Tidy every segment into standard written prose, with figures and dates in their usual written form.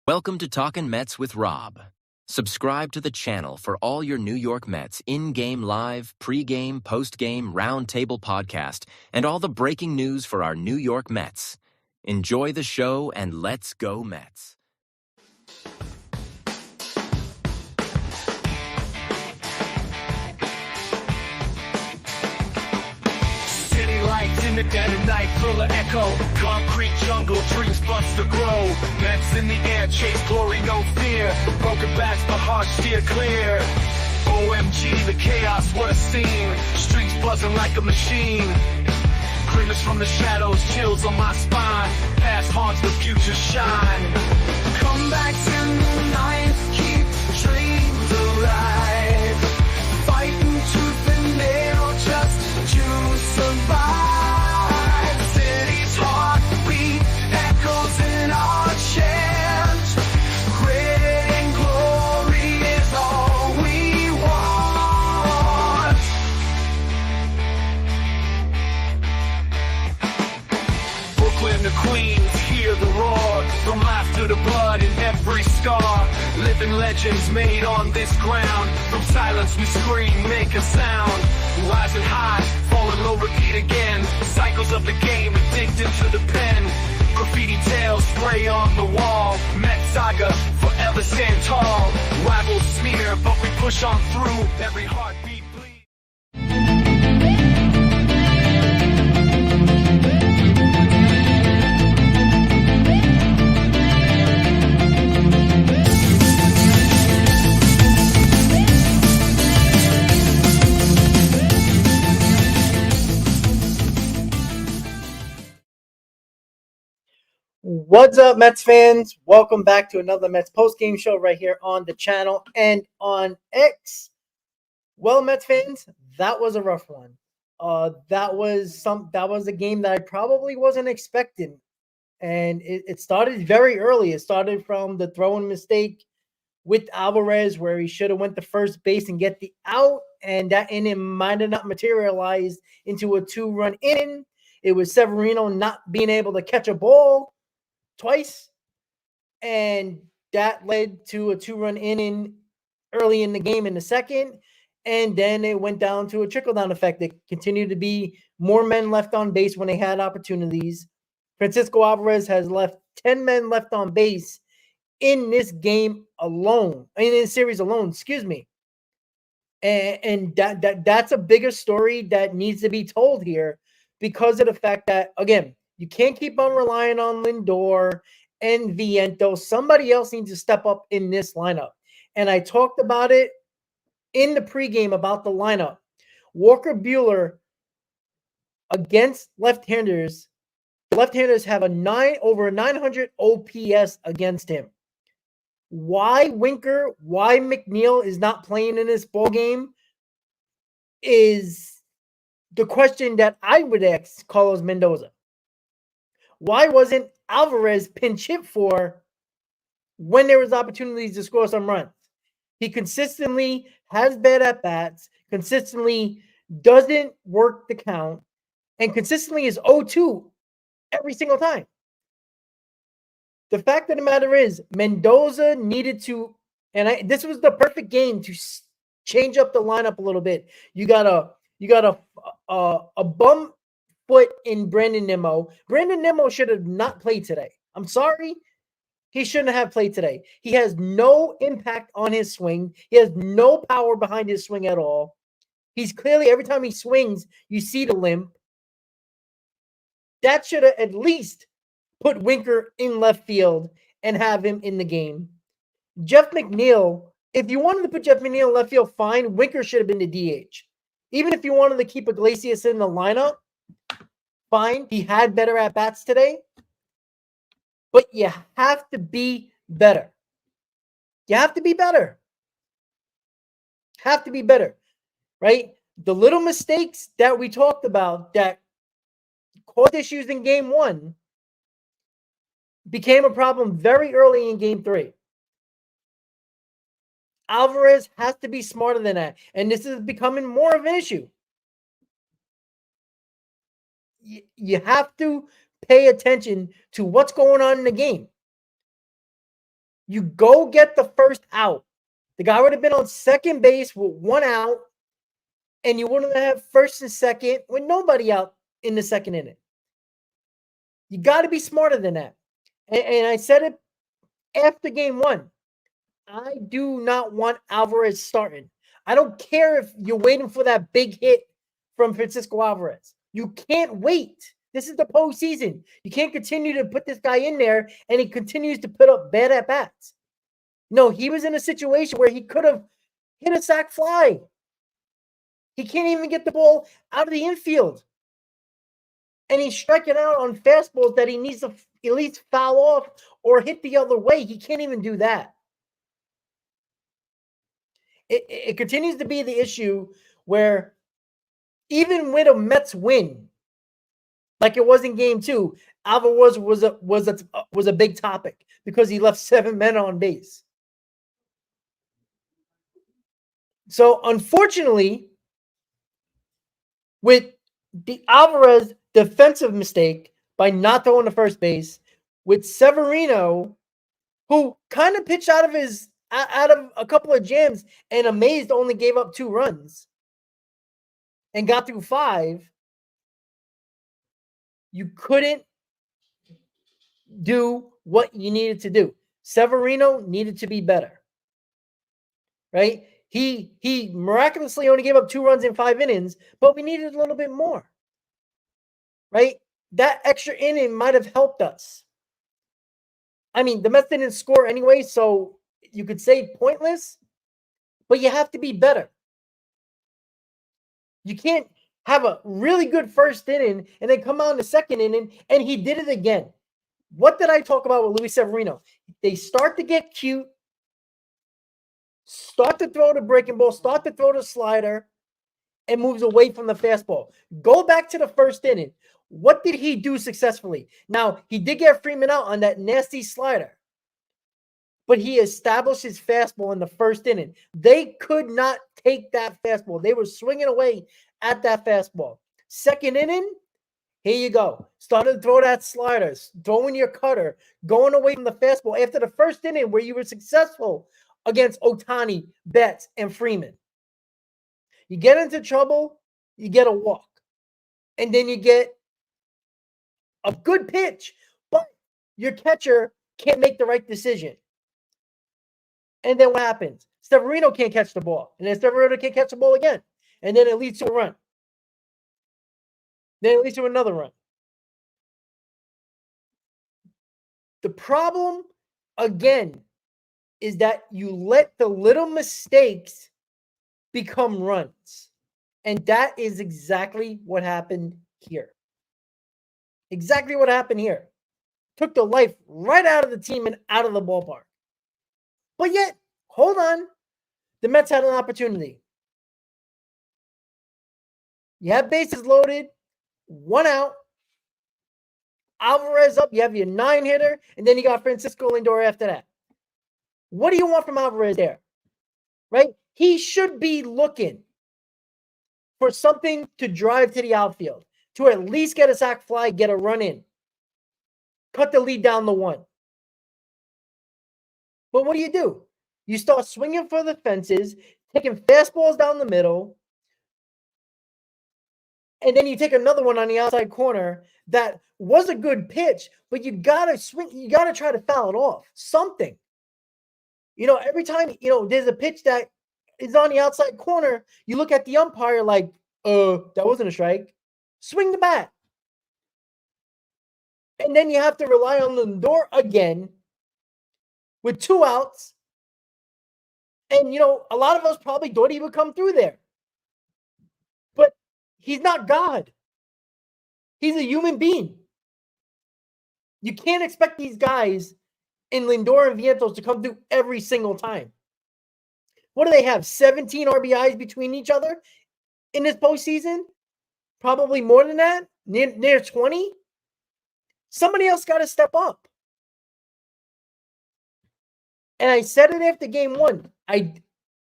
Welcome to Talkin' Mets with Rob. Subscribe to the channel for all your New York Mets in-game live, pre-game, post-game, roundtable podcast, and all the breaking news for our New York Mets. Enjoy the show and let's go Mets. City lights in the dead of night, full of echo. Concrete jungle, dreams bust to grow. Mets in the air, chase glory, no fear. Broken backs, but hearts steer clear. OMG, the chaos, what a scene. Streets buzzing like a machine. Creepers from the shadows, chills on my spine. Past haunts, the future shine. Come back to the night, keep dreams alive. Fighting tooth and nail just to survive. City's heartbeat echoes in our chant. Grit and glory is all we want. Brooklyn to Queens, hear the roar. From laughter to blood in every scar. Living legends made on this ground. From silence we scream, make a sound. Rising high, falling low, repeat again. Cycles of the game, addicted to the pen. Graffiti tales spray on the wall. Met saga, forever stand tall. Rivals smear, but we push on through. Every heartbeat bleeds. What's up, Mets fans? Welcome back to another Mets postgame show right here on the channel and on X. Well, Mets fans, that was a rough one. That was a game that I probably wasn't expecting, and it started very early. It started from the throwing mistake with Alvarez, where he should have went to first base and get the out, and that inning might have not materialized into a 2-run inning. It was Severino not being able to catch a ball twice, and that led to a 2-run inning early in the game in the second, and then it went down to a trickle-down effect. There continued to be more men left on base when they had opportunities. Francisco Alvarez has left 10 men left on base in this game alone, in this series alone, excuse me. And that's a bigger story that needs to be told here because of the fact that, again, you can't keep on relying on Lindor and Viento. Somebody else needs to step up in this lineup. And I talked about it in the pregame about the lineup. Walker Buehler against left-handers. The left-handers have over a 900 OPS against him. Why Winker, why McNeil is not playing in this ball game is the question that I would ask Carlos Mendoza. Why wasn't Alvarez pinch hit for when there was opportunities to score some runs? He consistently has bad at-bats, consistently doesn't work the count, and consistently is 0-2 every single time. The fact of the matter is, Mendoza needed to, and this was the perfect game to change up the lineup a little bit. You got a bum foot in Brandon Nimmo. Brandon Nimmo should have not played today. I'm sorry. He shouldn't have played today. He has no impact on his swing. He has no power behind his swing at all. He's clearly, every time he swings, you see the limp. That should have at least put Winker in left field and have him in the game. Jeff McNeil, if you wanted to put Jeff McNeil in left field, fine. Winker should have been the DH. Even if you wanted to keep Iglesias in the lineup, fine. He had better at-bats today. But you have to be better. You have to be better. Have to be better, right? The little mistakes that we talked about that caused issues in game 1 became a problem very early in game 3. Alvarez has to be smarter than that, and this is becoming more of an issue. You have to pay attention to what's going on in the game. You go get the first out. The guy would have been on second base with 1 out, and you wouldn't have first and second with nobody out in the second inning. You got to be smarter than that. And I said it after game 1. I do not want Alvarez starting. I don't care if you're waiting for that big hit from Francisco Alvarez. You can't wait. This is the postseason. You can't continue to put this guy in there and he continues to put up bad at-bats. No, he was in a situation where he could have hit a sac fly. He can't even get the ball out of the infield. And he's striking out on fastballs that he needs to at least foul off or hit the other way. He can't even do that. It continues to be the issue where even with a Mets win, like it was in game 2, Alvarez was a big topic because he left 7 men on base. So unfortunately, with the Alvarez defensive mistake by not throwing to first base, with Severino, who kind of pitched out of a couple of jams and amazed only gave up 2 runs and got through 5, you couldn't do what you needed to do. Severino needed to be better, right? He miraculously only gave up 2 runs in 5 innings, but we needed a little bit more, right? That extra inning might have helped us. I mean, the Mets didn't score anyway, so you could say pointless, but you have to be better. You can't have a really good first inning and then come out in the second inning, and he did it again. What did I talk about with Luis Severino? They start to get cute, start to throw the breaking ball, start to throw the slider, and moves away from the fastball. Go back to the first inning. What did he do successfully? Now, he did get Freeman out on that nasty slider, but he established his fastball in the first inning. They could not take that fastball. They were swinging away at that fastball. Second inning, here you go. Started to throw that slider, throwing your cutter, going away from the fastball after the first inning where you were successful against Ohtani, Betts, and Freeman. You get into trouble, you get a walk. And then you get a good pitch, but your catcher can't make the right decision. And then what happens? Severino can't catch the ball. And then Severino can't catch the ball again. And then it leads to a run. Then it leads to another run. The problem, again, is that you let the little mistakes become runs. And that is exactly what happened here. Exactly what happened here. Took the life right out of the team and out of the ballpark. But yet, hold on. The Mets had an opportunity. You have bases loaded, 1 out. Alvarez up. You have your 9-hitter, and then you got Francisco Lindor after that. What do you want from Alvarez there? Right? He should be looking for something to drive to the outfield, to at least get a sac fly, get a run in, cut the lead down to 1. But what do? You start swinging for the fences, taking fastballs down the middle, and then you take another one on the outside corner that was a good pitch, but you gotta swing, you gotta try to foul it off. Something. Every time, there's a pitch that is on the outside corner, you look at the umpire like, that wasn't a strike. Swing the bat. And then you have to rely on Lindor again with 2 outs. And, a lot of us probably thought he would come through there. But he's not God. He's a human being. You can't expect these guys in Lindor and Vientos to come through every single time. What do they have? 17 RBIs between each other in this postseason? Probably more than that? Near 20? Somebody else got to step up. And I said it after game 1.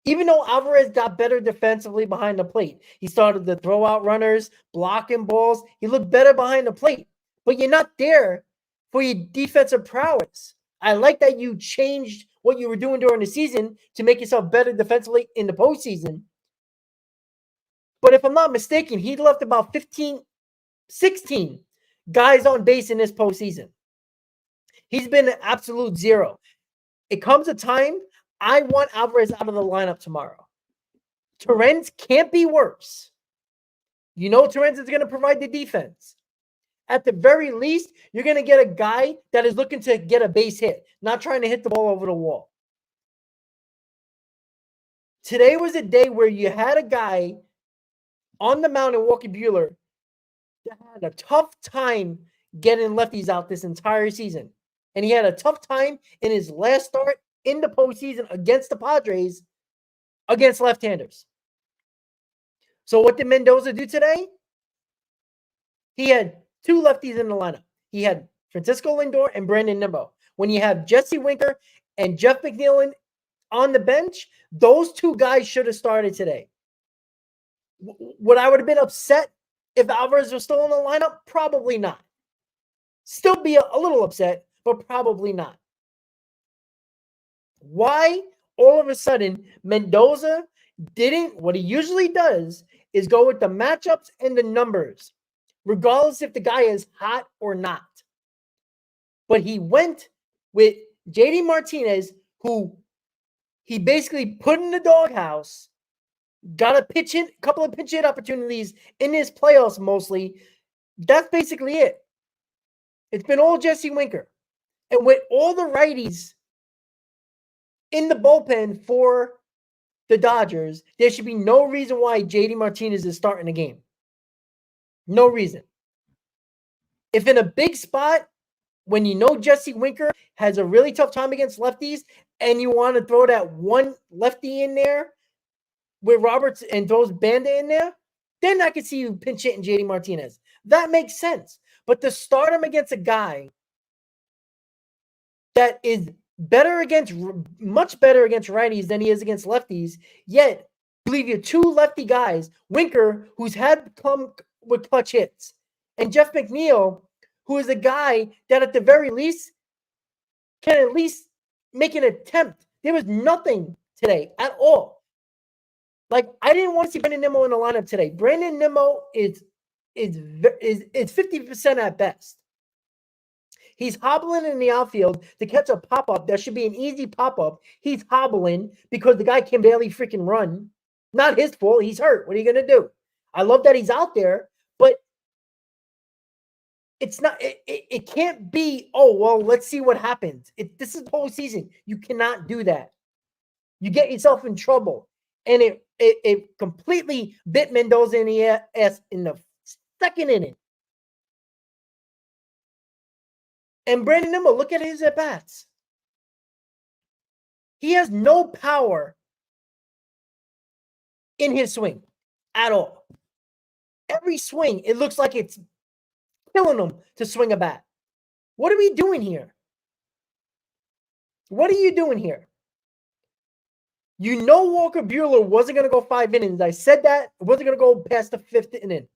Even though Alvarez got better defensively behind the plate, he started to throw out runners, blocking balls. He looked better behind the plate. But you're not there for your defensive prowess. I like that you changed what you were doing during the season to make yourself better defensively in the postseason. But if I'm not mistaken, he left about 16 guys on base in this postseason. He's been an absolute zero. It comes a time I want Alvarez out of the lineup tomorrow. Torrens can't be worse. You know Torrens is going to provide the defense. At the very least, you're going to get a guy that is looking to get a base hit, not trying to hit the ball over the wall. Today was a day where you had a guy on the mound in Walker Buehler that had a tough time getting lefties out this entire season. And he had a tough time in his last start in the postseason against the Padres against left-handers. So what did Mendoza do today? He had two lefties in the lineup. He had Francisco Lindor and Brandon Nimmo. When you have Jesse Winker and Jeff McNeil on the bench, those two guys should have started today. Would I have been upset if Alvarez was still in the lineup? Probably not. Still be a little upset, but probably not. Why all of a sudden Mendoza didn't, what he usually does is go with the matchups and the numbers, regardless if the guy is hot or not. But he went with JD Martinez, who he basically put in the doghouse, got a couple of pitch hit opportunities in his playoffs mostly. That's basically it. It's been all Jesse Winker. And with all the righties in the bullpen for the Dodgers, there should be no reason why JD Martinez is starting the game. No reason. If in a big spot, when you know Jesse Winker has a really tough time against lefties, and you want to throw that one lefty in there with Roberts and throws Banda in there, then I can see you pinch hitting JD Martinez. That makes sense. But to start him against a guy that is much better against righties than he is against lefties, yet leave you two lefty guys, Winker, who's had come with clutch hits, and Jeff McNeil, who is a guy that at the very least can at least make an attempt. There was nothing today at all. Like, I didn't want to see Brandon Nimmo in the lineup today. Brandon Nimmo is 50% at best. He's hobbling in the outfield to catch a pop-up. That should be an easy pop-up. He's hobbling because the guy can barely freaking run. Not his fault. He's hurt. What are you going to do? I love that he's out there, but it's not. It can't be, oh, well, let's see what happens. This is the whole season. You cannot do that. You get yourself in trouble. And it completely bit Mendoza in the ass in the second inning. And Brandon Nimmo, look at his at-bats. He has no power in his swing at all. Every swing, it looks like it's killing him to swing a bat. What are we doing here? What are you doing here? You know Walker Buehler wasn't going to go 5 innings. I said that. It wasn't going to go past the 5th inning.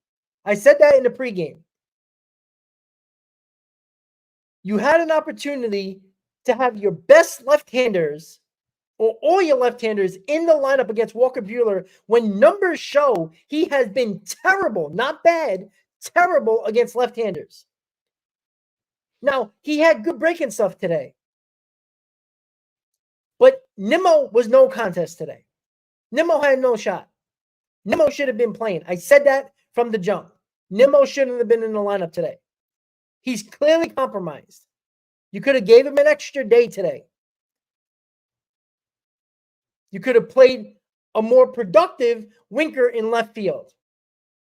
I said that in the pregame. You had an opportunity to have your best left-handers or all your left-handers in the lineup against Walker Buehler when numbers show he has been terrible, not bad, terrible against left-handers. Now, he had good breaking stuff today. But Nimmo was no contest today. Nimmo had no shot. Nimmo should have been playing. I said that from the jump. Nimmo shouldn't have been in the lineup today. He's clearly compromised. You could have gave him an extra day today. You could have played a more productive Winker in left field.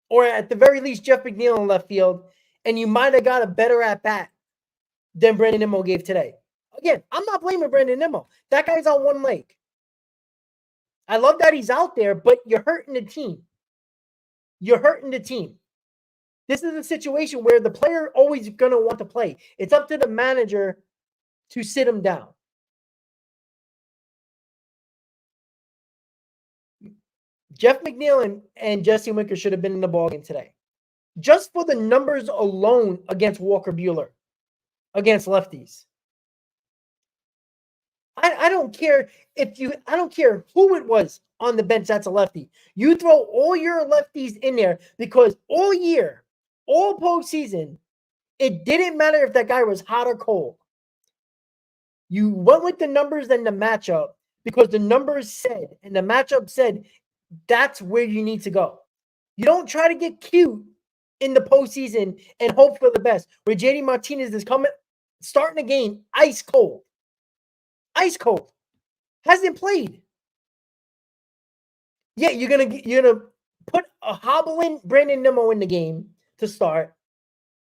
Or at the very least, Jeff McNeil in left field. And you might have got a better at-bat than Brandon Nimmo gave today. Again, I'm not blaming Brandon Nimmo. That guy's on one leg. I love that he's out there, but you're hurting the team. You're hurting the team. This is a situation where the player always going to want to play. It's up to the manager to sit him down. Jeff McNeil and Jesse Winker should have been in the ballgame today. Just for the numbers alone against Walker Buehler, against lefties. I don't care I don't care who it was on the bench that's a lefty. You throw all your lefties in there because all year, all postseason, it didn't matter if that guy was hot or cold. You went with the numbers and the matchup because the numbers said and the matchup said that's where you need to go. You don't try to get cute in the postseason and hope for the best. Where JD Martinez is starting a game ice cold. Ice cold. Hasn't played. Yeah, you're gonna put a hobbling Brandon Nimmo in the game to start.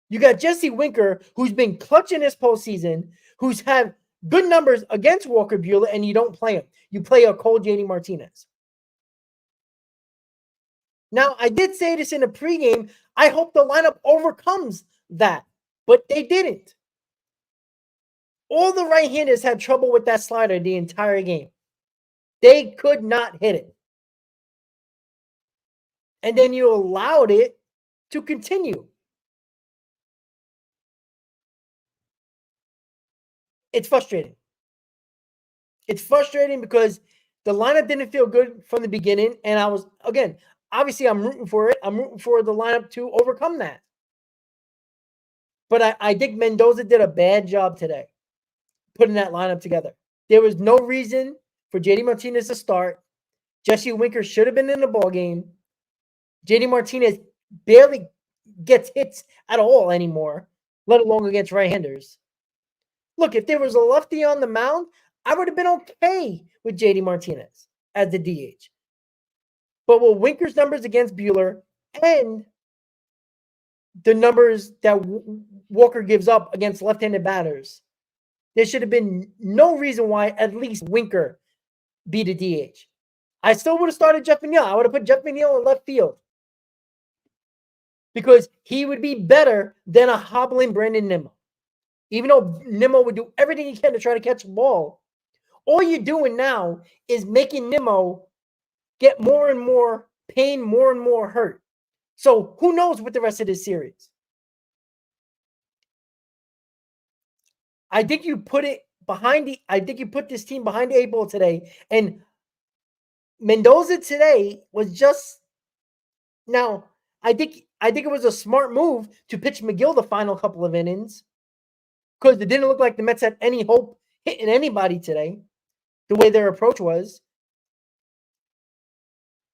You got Jesse Winker, who's been clutching this postseason, who's had good numbers against Walker Buehler, and you don't play him. You play a cold JD Martinez. Now, I did say this in the pregame. I hope the lineup overcomes that, but they didn't. All the right-handers had trouble with that slider the entire game. They could not hit it. And then you allowed it to continue. It's frustrating. It's frustrating because the lineup didn't feel good from the beginning. And I was, again, obviously I'm rooting for it. I'm rooting for the lineup to overcome that. But I think Mendoza did a bad job today putting that lineup together. There was no reason for JD Martinez to start. Jesse Winker should have been in the ballgame. JD Martinez barely gets hits at all anymore, let alone against right-handers. Look, if there was a lefty on the mound, I would have been okay with JD Martinez as the DH. But with Winker's numbers against Buehler and the numbers that Walker gives up against left-handed batters, there should have been no reason why at least Winker be the DH. I still would have started Jeff McNeil. I would have put Jeff McNeil in left field because he would be better than a hobbling Brandon Nimmo. Even though Nimmo would do everything he can to try to catch the ball, all you're doing now is making Nimmo get more and more pain, more and more hurt. So who knows what the rest of this series? I think you put this team behind the eight ball today. And Mendoza today was just now. I think it was a smart move to pitch McGill the final couple of innings because it didn't look like the Mets had any hope hitting anybody today. The way their approach was,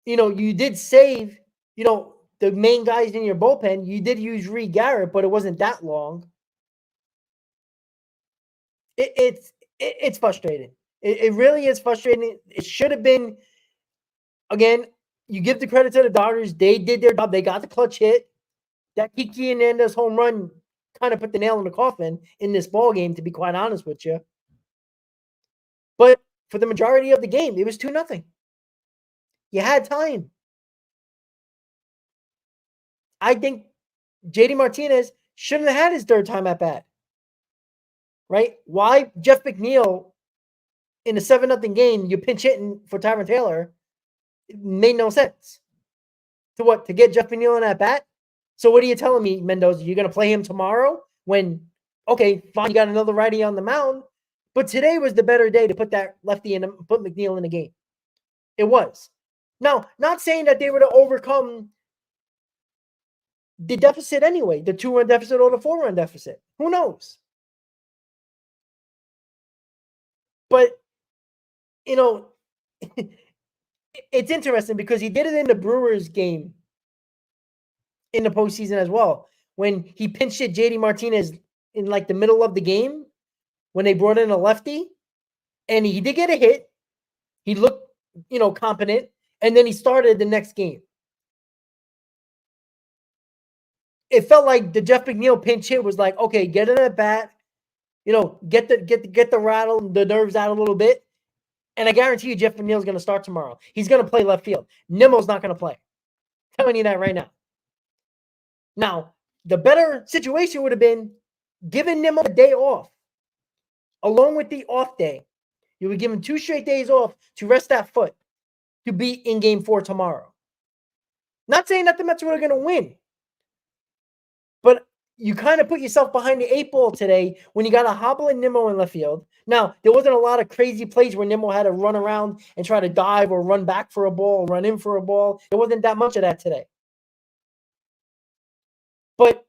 you did save, the main guys in your bullpen. You did use Reed Garrett, but it wasn't that long. It's frustrating. It really is frustrating. It should have been, again, you give the credit to the Dodgers. They did their job. They got the clutch hit. That Kiki Hernandez home run kind of put the nail in the coffin in this ball game, to be quite honest with you. But for the majority of the game, it was 2-0. You had time. I think JD Martinez shouldn't have had his third time at bat. Right? Why Jeff McNeil in a 7-0 game, you're pinch hitting for Tyron Taylor? It made no sense. To what? To get Jeff McNeil in at bat? So what are you telling me, Mendoza? You're going to play him tomorrow when, okay, fine, you got another righty on the mound. But today was the better day to put that lefty in, put McNeil in the game. It was. Now, not saying that they were to overcome the deficit anyway, the 2-run deficit or the 4-run deficit. Who knows? But, it's interesting because he did it in the Brewers game in the postseason as well. When he pinch hit JD Martinez in like the middle of the game, when they brought in a lefty, and he did get a hit. He looked, competent, and then he started the next game. It felt like the Jeff McNeil pinch hit was like, okay, get in at bat, get the rattle, the nerves out a little bit. And I guarantee you Jeff McNeil's going to start tomorrow. He's going to play left field. Nimmo's not going to play. I'm telling you that right now. Now, the better situation would have been giving Nimmo a day off. Along with the off day, you would give him 2 straight days off to rest that foot to be in game 4 tomorrow. Not saying that the Mets were going to win, but you kind of put yourself behind the eight ball today when you got a hobbling Nimmo in left field, Now, there wasn't a lot of crazy plays where Nimmo had to run around and try to dive or run back for a ball or run in for a ball. There wasn't that much of that today. But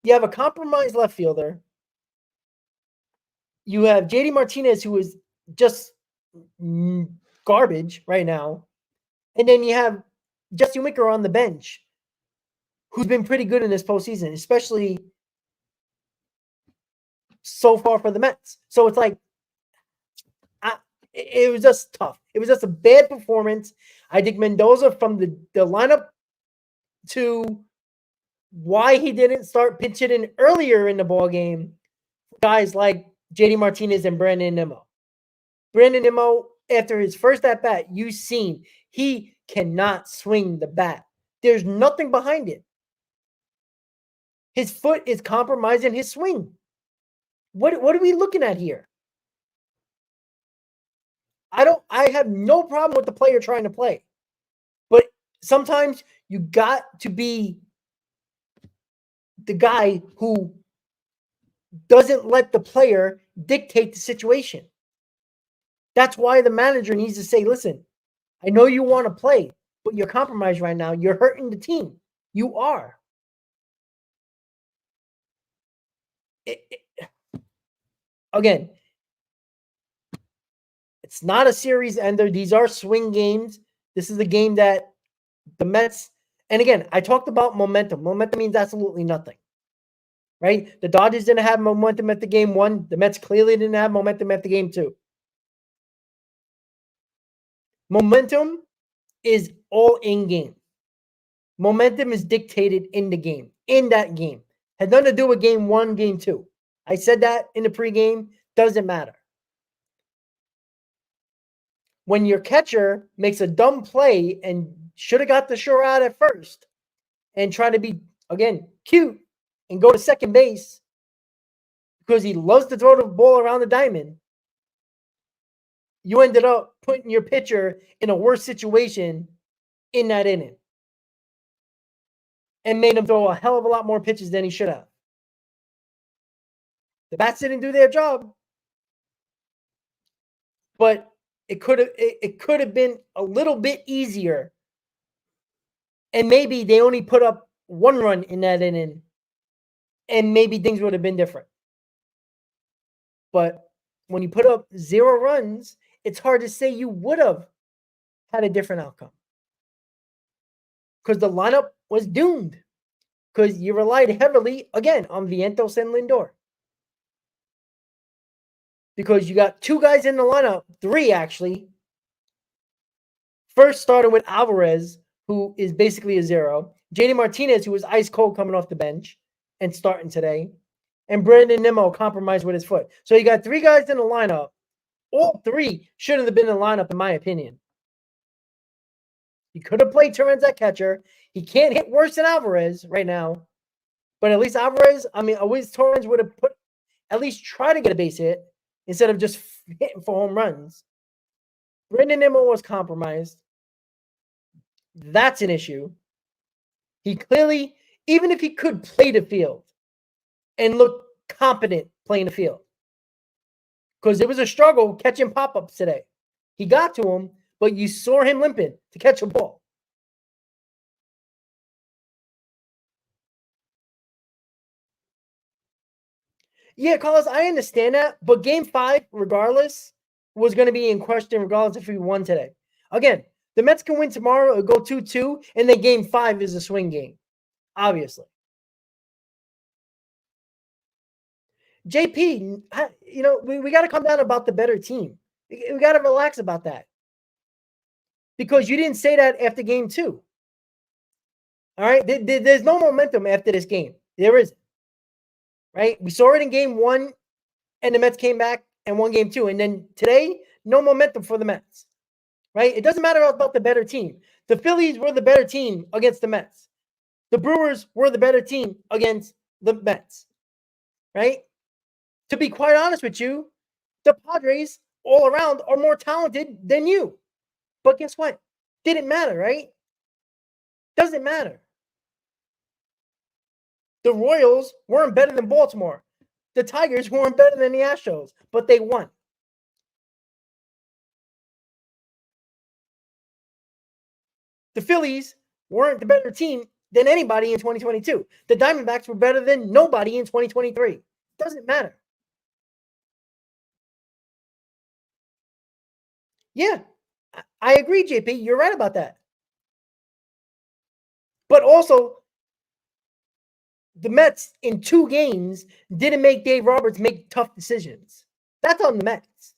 you have a compromised left fielder. You have JD Martinez, who is just garbage right now. And then you have Jesse Winker on the bench, who's been pretty good in this postseason, especially so far for the Mets. So it's like, it was just tough. It was just a bad performance. I think Mendoza, from the lineup to why he didn't start pitching in earlier in the ball game, guys like JD Martinez and Brandon Nimmo. Brandon Nimmo, after his first at bat, you've seen he cannot swing the bat. There's nothing behind it. His foot is compromising his swing. What are we looking at here? I have no problem with the player trying to play. But sometimes you got to be the guy who doesn't let the player dictate the situation. That's why the manager needs to say, listen, I know you want to play, but you're compromised right now. You're hurting the team. You are. Again, it's not a series ender. These are swing games. This is a game that the Mets, and again, I talked about momentum. Momentum means absolutely nothing, right? The Dodgers didn't have momentum at the game 1. The Mets clearly didn't have momentum at the game 2. Momentum is all in game. Momentum is dictated in the game, in that game. Had nothing to do with game 1, game 2. I said that in the pregame. Doesn't matter. When your catcher makes a dumb play and should have got the sure out at first and try to be, again, cute and go to second base because he loves to throw the ball around the diamond, you ended up putting your pitcher in a worse situation in that inning and made him throw a hell of a lot more pitches than he should have. The bats didn't do their job, but it could have been a little bit easier, and maybe they only put up 1 run in that inning, and maybe things would have been different. But when you put up 0 runs, it's hard to say you would have had a different outcome because the lineup was doomed because you relied heavily, again, on Vientos and Lindor. Because you got 2 guys in the lineup, 3 actually. First started with Alvarez, who is basically a 0. JD Martinez, who was ice cold coming off the bench and starting today. And Brandon Nimmo compromised with his foot. So you got 3 guys in the lineup. All 3 shouldn't have been in the lineup, in my opinion. He could have played Torrens at catcher. He can't hit worse than Alvarez right now. But at least Alvarez, at least Torrens would have at least try to get a base hit instead of just hitting for home runs. Brandon Nimmo was compromised. That's an issue. He clearly, even if he could play the field and look competent playing the field, because it was a struggle catching pop-ups today. He got to him, but you saw him limping to catch a ball. Yeah, Carlos, I understand that, but game 5, regardless, was going to be in question regardless if we won today. Again, the Mets can win tomorrow or go 2-2, and then game 5 is a swing game, obviously. JP, we got to come down about the better team. We got to relax about that. Because you didn't say that after game 2. All right? There's no momentum after this game. There isn't. Right? We saw it in game 1, and the Mets came back and won game 2. And then today, no momentum for the Mets. Right? It doesn't matter about the better team. The Phillies were the better team against the Mets. The Brewers were the better team against the Mets. Right? To be quite honest with you, the Padres all around are more talented than you. But guess what? Didn't matter, right? Doesn't matter. The Royals weren't better than Baltimore. the Tigers, who weren't better than the Astros, but they won. The Phillies weren't the better team than anybody in 2022. The Diamondbacks were better than nobody in 2023. Doesn't matter. Yeah, I agree, JP. You're right about that. But also, the Mets in 2 games didn't make Dave Roberts make tough decisions. That's on the Mets.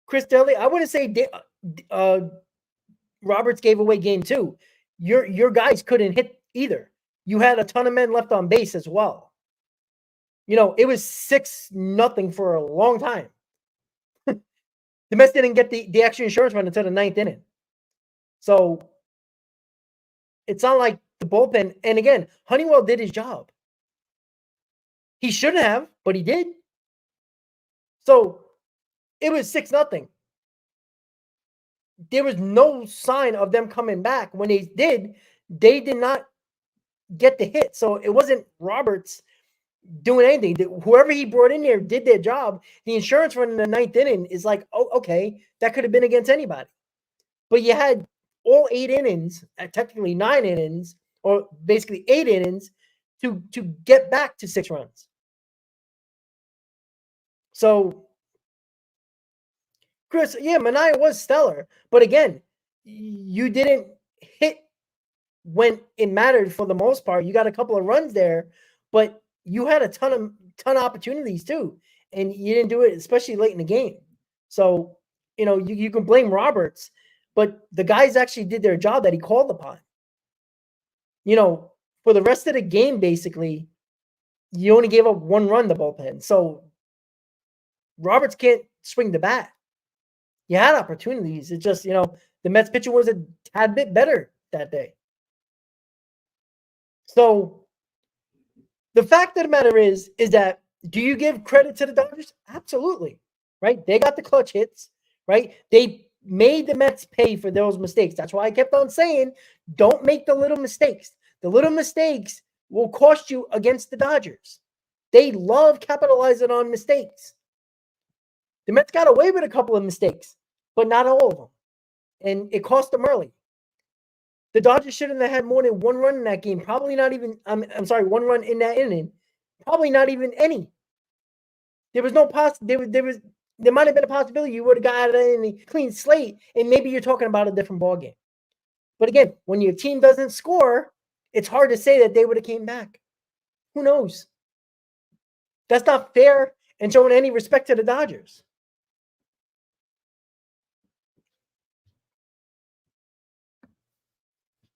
Chris Daly, I wouldn't say Roberts gave away game 2. Your guys couldn't hit either. You had a ton of men left on base as well. It was 6-0 for a long time. The Mets didn't get the extra insurance run until the 9th inning. So it's not like the bullpen. And again, Honeywell did his job. He shouldn't have, but he did. So it was 6-0. There was no sign of them coming back. When they did not get the hit. So it wasn't Roberts doing anything. Whoever he brought in there did their job. The insurance run in the 9th inning is like, oh, okay, that could have been against anybody. But you had all 8 innings, technically 9 innings, or basically 8 innings to get back to 6 runs. So, Chris, yeah, Manaea was stellar. But again, you didn't hit when it mattered for the most part. You got a couple of runs there, but you had a ton of opportunities too, and you didn't do it, especially late in the game. So, you can blame Roberts, but the guys actually did their job that he called upon. For the rest of the game, basically, you only gave up 1 run, the bullpen. So Roberts can't swing the bat. You had opportunities. It's just, the Mets pitcher was a tad bit better that day. So the fact of the matter is that, do you give credit to the Dodgers? Absolutely. Right? They got the clutch hits, right? They made the Mets pay for those mistakes. That's why I kept on saying, don't make the little mistakes. The little mistakes will cost you against the Dodgers. They love capitalizing on mistakes. The Mets got away with a couple of mistakes, but not all of them. And it cost them early. The Dodgers shouldn't have had more than 1 run in that game. Probably not even, 1 run in that inning. Probably not even any. There was no there might have been a possibility you would have got out of any clean slate, and maybe you're talking about a different ballgame. But again, when your team doesn't score, it's hard to say that they would have came back. Who knows? That's not fair and showing any respect to the Dodgers.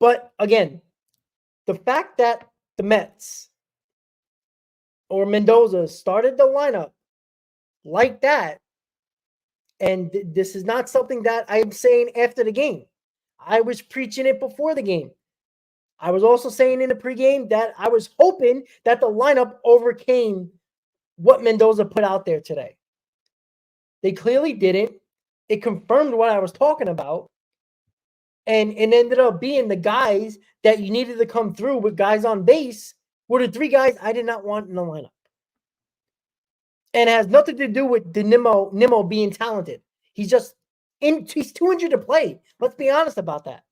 But again, the fact that the Mets or Mendoza started the lineup like that, and this is not something that I'm saying after the game. I was preaching it before the game. I was also saying in the pregame that I was hoping that the lineup overcame what Mendoza put out there today. They clearly didn't. It confirmed what I was talking about. And it ended up being the guys that you needed to come through with guys on base were the 3 guys I did not want in the lineup. And it has nothing to do with the Nimmo being talented. He's too injured to play. Let's be honest about that.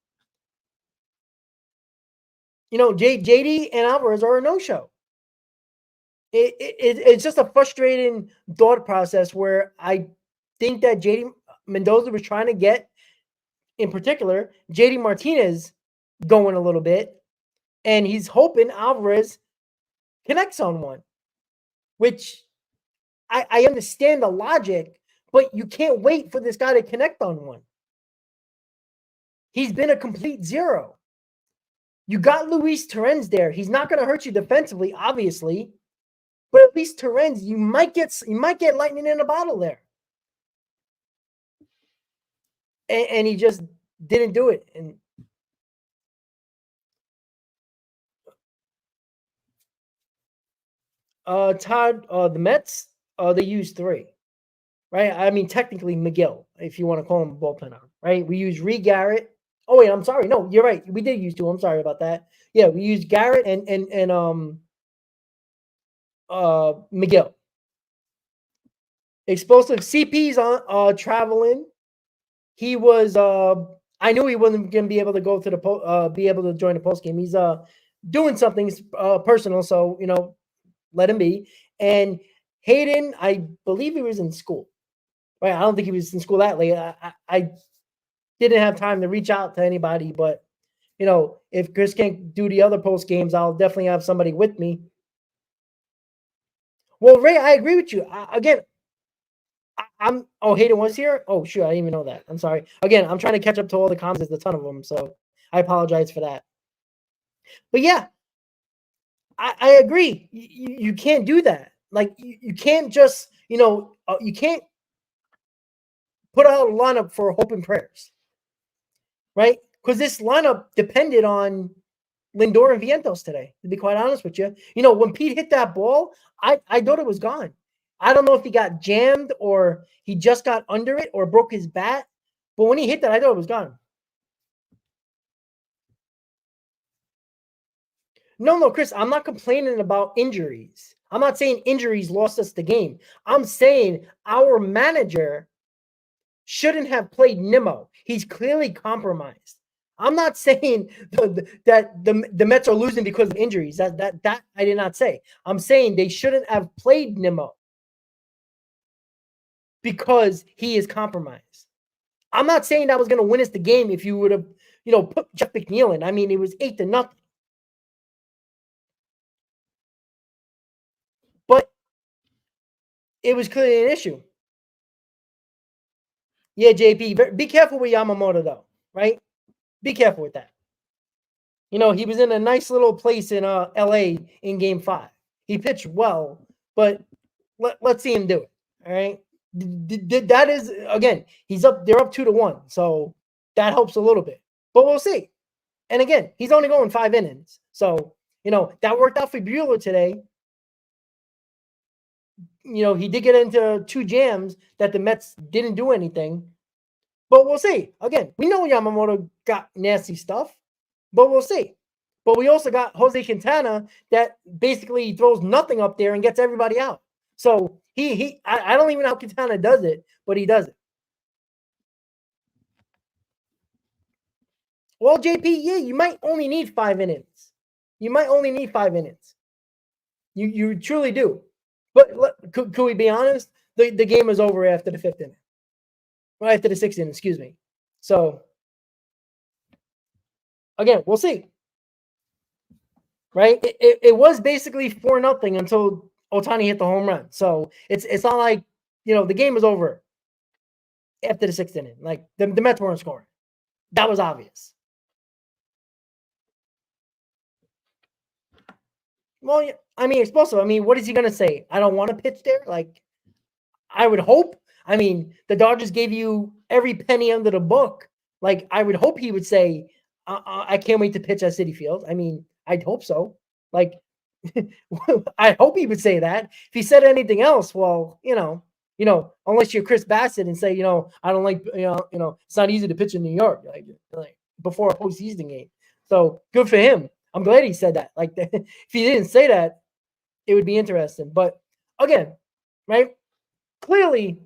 JD and Alvarez are a no-show. It's just a frustrating thought process where I think that JD Mendoza was trying to get, in particular, JD Martinez going a little bit, and he's hoping Alvarez connects on one, which I understand the logic, but you can't wait for this guy to connect on one. He's been a complete zero. You got Luis Torrens there. He's not going to hurt you defensively, obviously, but at least Torrens, you might get lightning in a bottle there. And he just didn't do it. And Todd, the Mets, they used 3, right? I mean, technically McGill, if you want to call him a bullpen arm, right? We use Reed Garrett Oh wait, I'm sorry. No, you're right. We did use 2. I'm sorry about that. Yeah, we used Garrett and McGill. Explosive CP's on traveling. He was I knew he wasn't going to be able to go to the be able to join the post game. He's doing something personal, so let him be. And Hayden, I believe he was in school. Right? I don't think he was in school that late. I didn't have time to reach out to anybody, but if Chris can't do the other post games, I'll definitely have somebody with me. Well, Ray, I agree with you. Hayden was here. Oh, shoot, I didn't even know that. I'm sorry. Again, I'm trying to catch up to all the comments. There's a ton of them, so I apologize for that. But yeah, I agree. You can't do that. Like you can't just you can't put out a lineup for hope and prayers, right? Because this lineup depended on Lindor and Vientos today, to be quite honest with you. When Pete hit that ball, I thought it was gone. I don't know if he got jammed or he just got under it or broke his bat. But when he hit that, I thought it was gone. No, Chris, I'm not complaining about injuries. I'm not saying injuries lost us the game. I'm saying our manager shouldn't have played Nimmo. He's clearly compromised. I'm not saying that the Mets are losing because of injuries. That I did not say. I'm saying they shouldn't have played Nimmo because he is compromised. I'm not saying that was going to win us the game if you would have, put Jeff McNeil in. I mean, it was 8-0. But it was clearly an issue. Yeah, JP, be careful with Yamamoto, though, right? Be careful with that. He was in a nice little place in LA in Game 5. He pitched well, but let's see him do it. All right. That is, again, they're up 2-1. So that helps a little bit. But we'll see. And again, he's only going 5 innings. So, that worked out for Buehler today. He did get into 2 jams that the Mets didn't do anything. But we'll see. Again, we know Yamamoto got nasty stuff, but we'll see. But we also got Jose Quintana that basically throws nothing up there and gets everybody out. So I don't even know how Quintana does it, but he does it. Well, JP, yeah, you might only need 5 innings. You might only need 5 innings. You truly do. But could we be honest? The game is over after the 5th inning. Well, after the 6th inning, excuse me. So, again, we'll see. Right? It was basically 4-0 until Ohtani hit the home run. So, it's not like, the game was over after the 6th inning. Like, the Mets weren't scoring. That was obvious. Well, I mean, explosive. I mean, what is he going to say? I don't want to pitch there? Like, I would hope. I mean, the Dodgers gave you every penny under the book. Like, I would hope he would say, I can't wait to pitch at Citi Field. I mean, I'd hope so. Like, I hope he would say that. If he said anything else, well, unless you're Chris Bassett and say, I don't like, it's not easy to pitch in New York, like before a postseason game. So good for him. I'm glad he said that. Like, if he didn't say that, it would be interesting. But again, right? Clearly,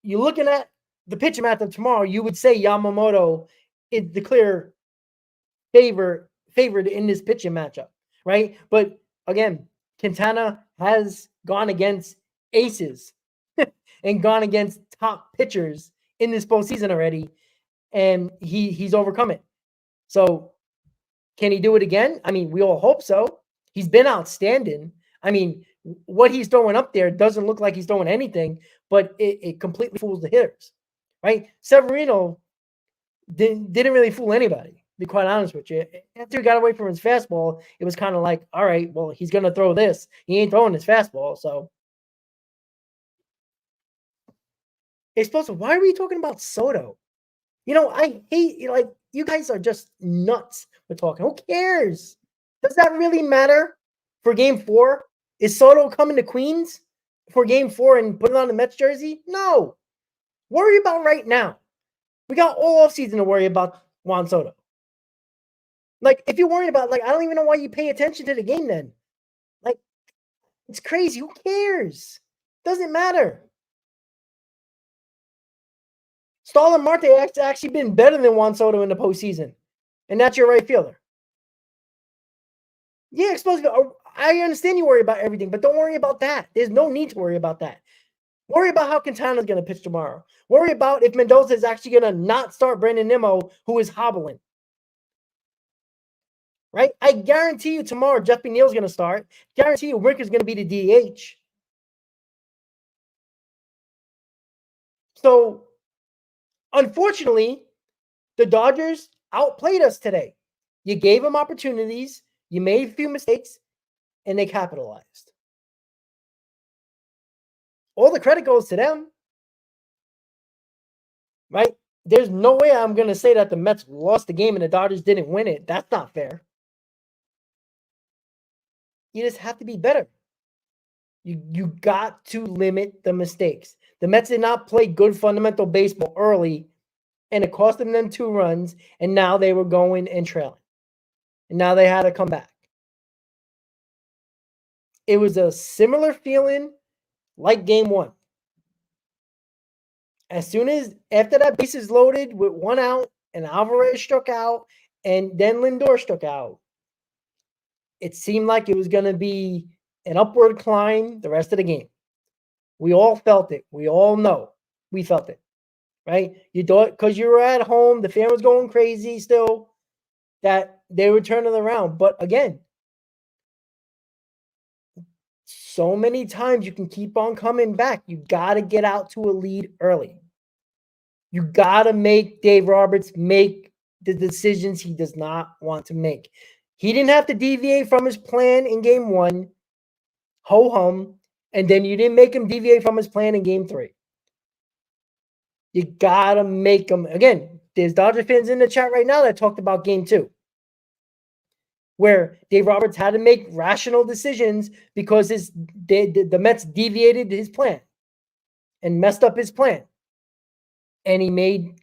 you're looking at the pitching matchup tomorrow, you would say Yamamoto is the clear favored in this pitching matchup, right? But again, Quintana has gone against aces and gone against top pitchers in this postseason already, and he's overcome it. So can he do it again? I mean, we all hope so. He's been outstanding. I mean, what he's throwing up there doesn't look like he's throwing anything, but it completely fools the hitters, right? Severino didn't really fool anybody, to be quite honest with you. After he got away from his fastball, it was kind of like, all right, well, he's going to throw this. He ain't throwing his fastball, so. Explosive, why are we talking about Soto? I hate, like, you guys are just nuts for talking. Who cares? Does that really matter for Game 4? Is Soto coming to Queens for Game 4 and putting on the Mets jersey? No. Worry about right now. We got all offseason to worry about Juan Soto. Like, if you're worried about, like, I don't even know why you pay attention to the game then. Like, it's crazy. Who cares? Doesn't matter. Starlin Marte has actually been better than Juan Soto in the postseason. And that's your right fielder. Yeah, explosive. I understand you worry about everything, but don't worry about that. There's no need to worry about that. Worry about how Quintana's going to pitch tomorrow. Worry about if Mendoza is actually going to not start Brandon Nimmo, who is hobbling. Right? I guarantee you tomorrow Jeff McNeil's going to start. Guarantee you Winker's going to be the DH. So, unfortunately, the Dodgers outplayed us today. You gave them opportunities. You made a few mistakes, and they capitalized. All the credit goes to them. Right? There's no way I'm going to say that the Mets lost the game and the Dodgers didn't win it. That's not fair. You just have to be better. You got to limit the mistakes. The Mets did not play good fundamental baseball early, and it cost them 2 runs, and now they were going and trailing. And now they had to come back. It was a similar feeling like game 1. As soon as, after that bases loaded with 1 out, and Alvarez struck out, and then Lindor struck out, it seemed like it was going to be an upward climb the rest of the game. We all felt it. We all know. We felt it. Right? You thought, because you were at home, the fan was going crazy still, that they would turn it around. But again, so many times you can keep on coming back. You got to get out to a lead early. You got to make Dave Roberts make the decisions he does not want to make. He didn't have to deviate from his plan in game 1, ho-hum, and then you didn't make him deviate from his plan in game 3. You got to make him. Again, there's Dodger fans in the chat right now that talked about game 2, where Dave Roberts had to make rational decisions because the Mets deviated his plan and messed up his plan. And he made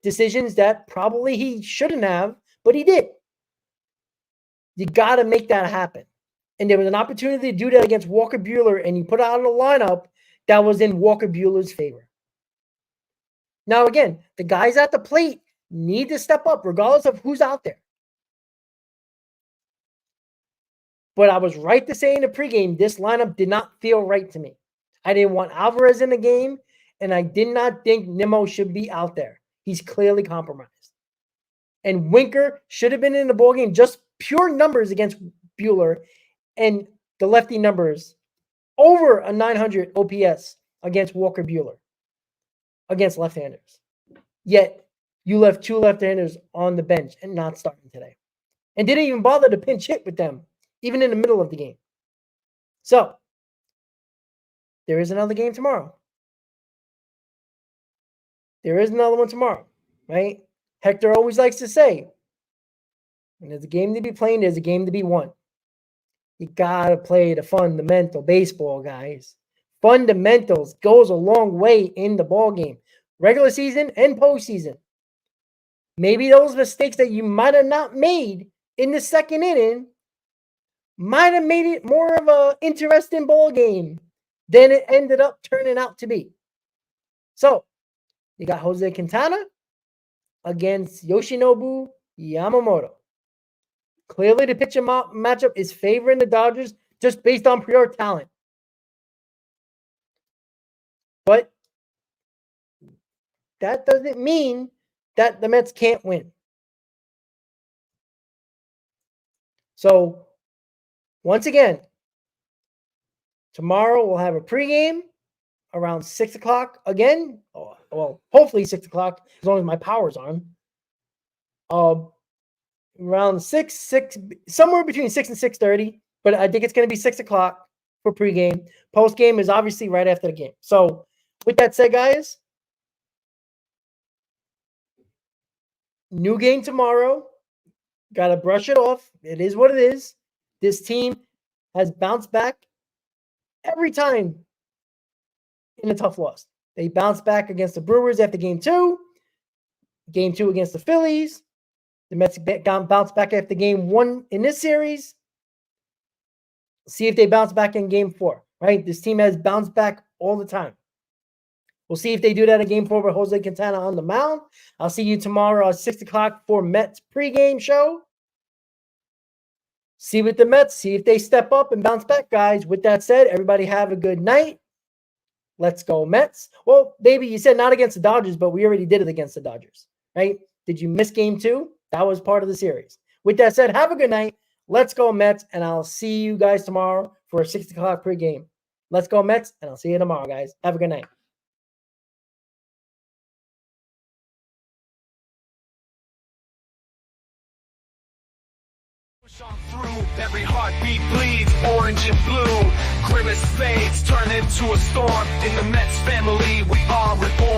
decisions that probably he shouldn't have, but he did. You got to make that happen. And there was an opportunity to do that against Walker Buehler, and you put out a lineup that was in Walker Buehler's favor. Now, again, the guys at the plate need to step up regardless of who's out there. But I was right to say in the pregame, this lineup did not feel right to me. I didn't want Alvarez in the game, and I did not think Nimmo should be out there. He's clearly compromised. And Winker should have been in the ballgame, just pure numbers against Buehler, and the lefty numbers over a 900 OPS against Walker Buehler, against left-handers. Yet, you left 2 left-handers on the bench and not starting today. And didn't even bother to pinch hit with them, even in the middle of the game. So, there is another game tomorrow. There is another one tomorrow, right? Hector always likes to say, when there's a game to be played, there's a game to be won. You got to play the fundamental baseball, guys. Fundamentals goes a long way in the ball game, regular season and postseason. Maybe those mistakes that you might have not made in the second inning might have made it more of an interesting ball game than it ended up turning out to be. So, you got Jose Quintana against Yoshinobu Yamamoto. Clearly, the pitching matchup is favoring the Dodgers just based on pure talent. But that doesn't mean that the Mets can't win. So, once again, tomorrow we'll have a pregame around 6 o'clock again. Well, hopefully 6 o'clock, as long as my power's on. Around 6, somewhere between 6 and 6:30. But I think it's going to be 6 o'clock for pregame. Postgame is obviously right after the game. So, with that said, guys, new game tomorrow. Got to brush it off. It is what it is. This team has bounced back every time in a tough loss. They bounced back against the Brewers after game 2. Game 2 against the Phillies. The Mets bounce back after Game 1 in this series. See if they bounce back in Game 4, right? This team has bounced back all the time. We'll see if they do that in Game 4 with Jose Quintana on the mound. I'll see you tomorrow at 6 o'clock for Mets pregame show. See with the Mets, see if they step up and bounce back, guys. With that said, everybody have a good night. Let's go, Mets. Well, baby, you said not against the Dodgers, but we already did it against the Dodgers, right? Did you miss Game 2? That was part of the series. With that said, have a good night. Let's go, Mets, and I'll see you guys tomorrow for a 6 o'clock pregame. Let's go, Mets, and I'll see you tomorrow, guys. Have a good night. Push on through, every heartbeat bleeds orange and blue. Grimace fades, turn into a storm. In the Mets family, we are reborn.